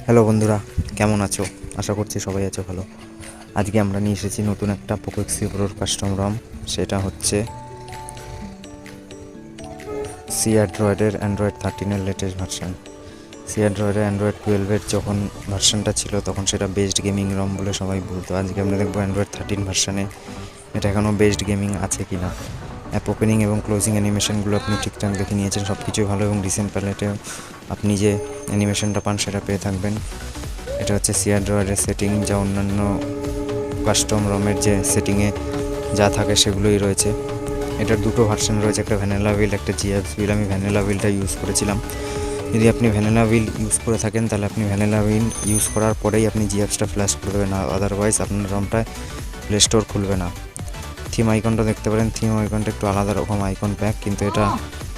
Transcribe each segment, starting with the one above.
Hello বন্ধুরা, কেমন আছো? আশা করছি সবাই আছো ভালো। আজকে আমরা নিয়ে এসেছি নতুন একটা পোকো এক্স থ্রি প্রোর কাস্টম রম। সেটা হচ্ছে CR ড্রয়েডের অ্যান্ড্রয়েড 13-এর লেটেস্ট ভার্সান। CR ড্রয়েডের অ্যান্ড্রয়েড 12-এর যখন ভার্সানটা ছিল তখন সেটা বেস্ট গেমিং রম বলে সবাই বলতো। আজকে আমরা দেখবো অ্যান্ড্রয়েড 13 ভার্সানে এটা এখনও বেস্ট গেমিং আছে কি না। অ্যাপ ওপেনিং এবং ক্লোজিং অ্যানিমেশনগুলো আপনি ঠিকঠাক দেখে নিয়েছেন, সব কিছুই ভালো, এবং রিসেন্ট প্যালেটেও আপনি যে অ্যানিমেশনটা পান সেটা পেয়ে থাকবেন। এটা হচ্ছে CR ড্রয়েডের সেটিং, যা অন্যান্য কাস্টম রমের যে সেটিংয়ে যা থাকে সেগুলোই রয়েছে। এটার দুটো ভার্সন রয়েছে, একটা ভ্যানিলা বিল্ড, একটা জিএফস বিল্ড। আমি ভ্যানিলা বিল্ডটা ইউজ করেছিলাম। যদি আপনি ভ্যানিলা বিল্ড ইউজ করে থাকেন তাহলে আপনি ভ্যানিলা বিল্ড ইউজ করার পরেই আপনি জিএফসটা ফ্ল্যাশ করে দেবেন, আদারওয়াইজ আপনার রমটায় প্লে স্টোর খুলবে না। থিম আইকনটা দেখতে পারেন, থিম আইকনটা একটু আলাদা রকম আইকন প্যাক, কিন্তু এটা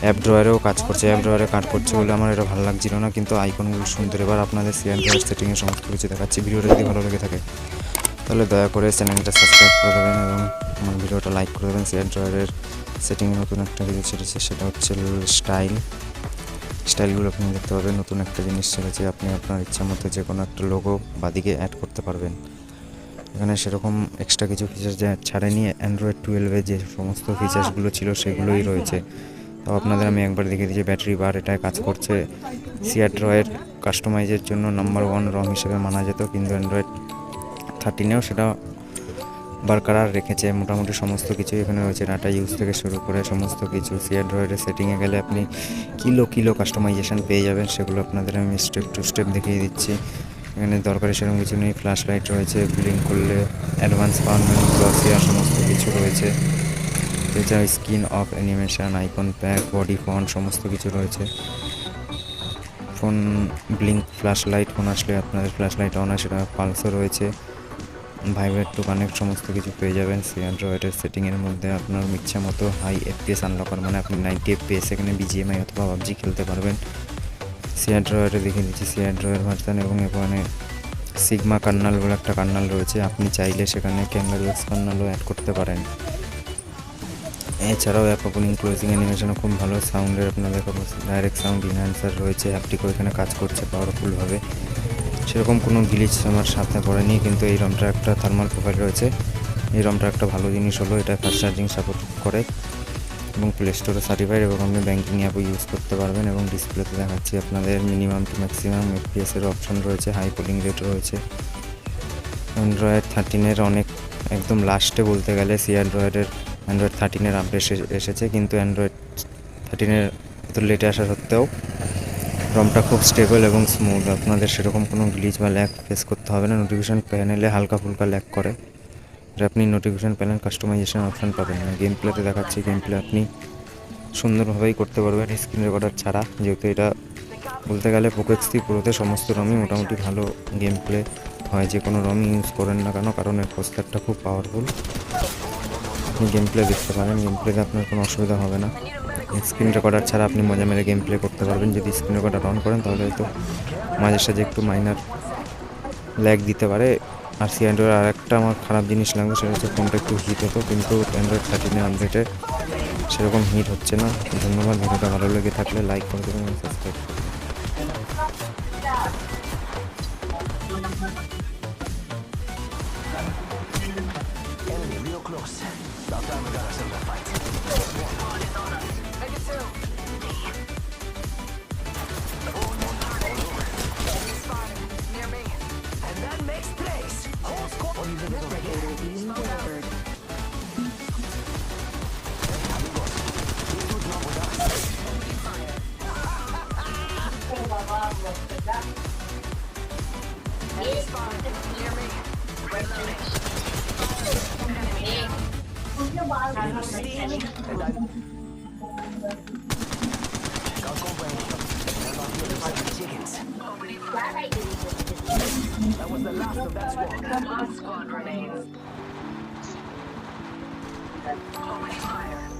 অ্যাপ ড্রয়ারেও কাজ করছে। অ্যাপ ড্রয়ারে কাজ করছে বলে আমার এটা ভালো লাগছিল না, কিন্তু আইকনগুলো সুন্দর। এবার আপনাদের CR ড্রয়ার সেটিংয়ে সমস্ত কিছু দেখাচ্ছি। ভিডিওটা যদি ভালো লেগে থাকে তাহলে দয়া করে চ্যানেলটা সাবস্ক্রাইব করে দেবেন এবং আমার ভিডিওটা লাইক করে দেবেন। CR ড্রয়ারের সেটিংয়ে নতুন একটা কিছু ছেড়েছে, সেটা হচ্ছে স্টাইলগুলো আপনি দেখতে পাবেন। নতুন একটা জিনিস ছেড়েছে, আপনি আপনার ইচ্ছা মতো যে কোনো একটা লোগো বাদিকে অ্যাড করতে পারবেন। এখানে সেরকম এক্সট্রা কিছু ফিচার্স ছাড়েনি। অ্যান্ড্রয়েড 12-এ যে সমস্ত ফিচার্সগুলো ছিল সেগুলোই রয়েছে। তো আপনাদের আমি একবার দেখে দিয়েছি, ব্যাটারি বার এটায় কাজ করছে। CR ড্রয়ের কাস্টমাইজের জন্য নাম্বার 1 রম হিসেবে মানা যেত, কিন্তু অ্যান্ড্রয়েড 13-এও সেটা বারকরার রেখেছে। মোটামুটি সমস্ত কিছু এখানে রয়েছে, ডাটা ইউজ থেকে শুরু করে সমস্ত কিছু। CR ড্রয়েডের সেটিংয়ে গেলে আপনি কিলো কাস্টমাইজেশন পেয়ে যাবেন, সেগুলো আপনাদের আমি স্টেপ টু স্টেপ দেখিয়ে দিচ্ছি। এখানে দরকারি সেরকম কিছু নেই। ফ্ল্যাশ লাইট রয়েছে, ব্লিঙ্ক করলে অ্যাডভান্স পাওয়ার মেনু, গ্লসিয়ার সমস্ত কিছু রয়েছে। এছাড়া screen off animation, icon pack, body font সমস্ত কিছু রয়েছে। Phone blink flash light, phone আসলে আপনাদের ফ্ল্যাশ লাইট অন হয়, সেটা পালসও রয়েছে। ভাইব্রেট টু কানেক্ট সমস্ত কিছু পেয়ে যাবেন। CR ড্রয়েডের সেটিংয়ের মধ্যে আপনার ইচ্ছা মতো হাই FPS আনলকার, মানে আপনি 90 FPS এখানে BGMI অথবা PUBG খেলতে পারবেন। CR ড্রয়েডে দেখে দিচ্ছি CR ড্রয়ের ভার্সান, এবং এখানে সিগমা কার্নাল বলে একটা কার্নাল রয়েছে, আপনি চাইলে সেখানে ক্যাঙ্গারুএক্স কার্নালও অ্যাড করতে পারেন। এছাড়াও অ্যাপ ওপেনিং ক্লোজিং অ্যানিমেশনও খুব ভালো। সাউন্ডের আপনাদের ডাইরেক্ট সাউন্ড ইনহ্যান্সার রয়েছে, অ্যাপটিকও এখানে কাজ করছে পাওয়ারফুলভাবে। সেরকম কোনো গ্লিচ আমার সাথে পড়েনি, কিন্তু এই রমটা একটা থার্মাল প্রোফাইল রয়েছে। এই রমটা একটা ভালো জিনিস হলো, এটা ফাস্ট চার্জিং সাপোর্ট করে এবং প্লে স্টোরে সার্টিফাইড, এবং আপনি ব্যাঙ্কিং অ্যাপও ইউজ করতে পারবেন। এবং ডিসপ্লেতে দেখাচ্ছি আপনাদের মিনিমাম টু ম্যাক্সিমাম FPS-এর অপশন রয়েছে, হাই পোলিং রেট রয়েছে। অ্যান্ড্রয়েড 13-এর অনেক একদম লাস্টে বলতে গেলে CR ড্রয়েডের অ্যান্ড্রয়েড 13-এর আপডেট এসেছে, কিন্তু অ্যান্ড্রয়েড 13-এর এত লেটে আসা সত্ত্বেও রমটা খুব স্টেবল এবং স্মুথ। আপনাদের সেরকম কোনো গ্লিচ বা ল্যাগ ফেস করতে হবে না। নোটিফিকেশান প্যানেলে হালকা ফুলকা ল্যাগ করে, এটা আপনি নোটিফিকেশান প্যানেল কাস্টমাইজেশন অপশান পাবেন না। গেম প্লেতে দেখাচ্ছি, গেম প্লে আপনি সুন্দরভাবেই করতে পারবেন স্ক্রিন রেকর্ডার ছাড়া, যেহেতু এটা বলতে গেলে পোকো X3 প্রোতে সমস্ত রমই মোটামুটি ভালো গেম প্লে হয়। যে কোনো রমই ইউজ করেন না কেন, কারণ এর প্রসেসরটা খুব পাওয়ারফুল। আপনি গেম প্লে দেখতে পারেন, গেম প্লেতে আপনার কোনো অসুবিধা হবে না। স্ক্রিন রেকর্ডার ছাড়া আপনি মজা মেরে গেম প্লে করতে পারবেন। যদি স্ক্রিন রেকর্ডার অন করেন তাহলে হয়তো মাঝে সাঝে একটু মাইনার ল্যাগ দিতে পারে। আর CR ড্রয়ের আর একটা আমার খারাপ জিনিস লাগবে, সেটা হচ্ছে ফোনটা একটু হিট হতো, কিন্তু অ্যান্ড্রয়েড 13-এর আপডেটে সেরকম হিট হচ্ছে না। ধন্যবাদ। ভিডিওটা ভালো লেগে থাকলে লাইক করে দেবেন এবং সাবস্ক্রাইব করবেন। Enemy real close. About time we got ourselves a fight. Make it two. Near me. And that makes place. Whole squad. Replicator being delivered. Enemy spotted. Near me. Reloading. Chickens. That was the last of that squad. One squad remains. Opening fire.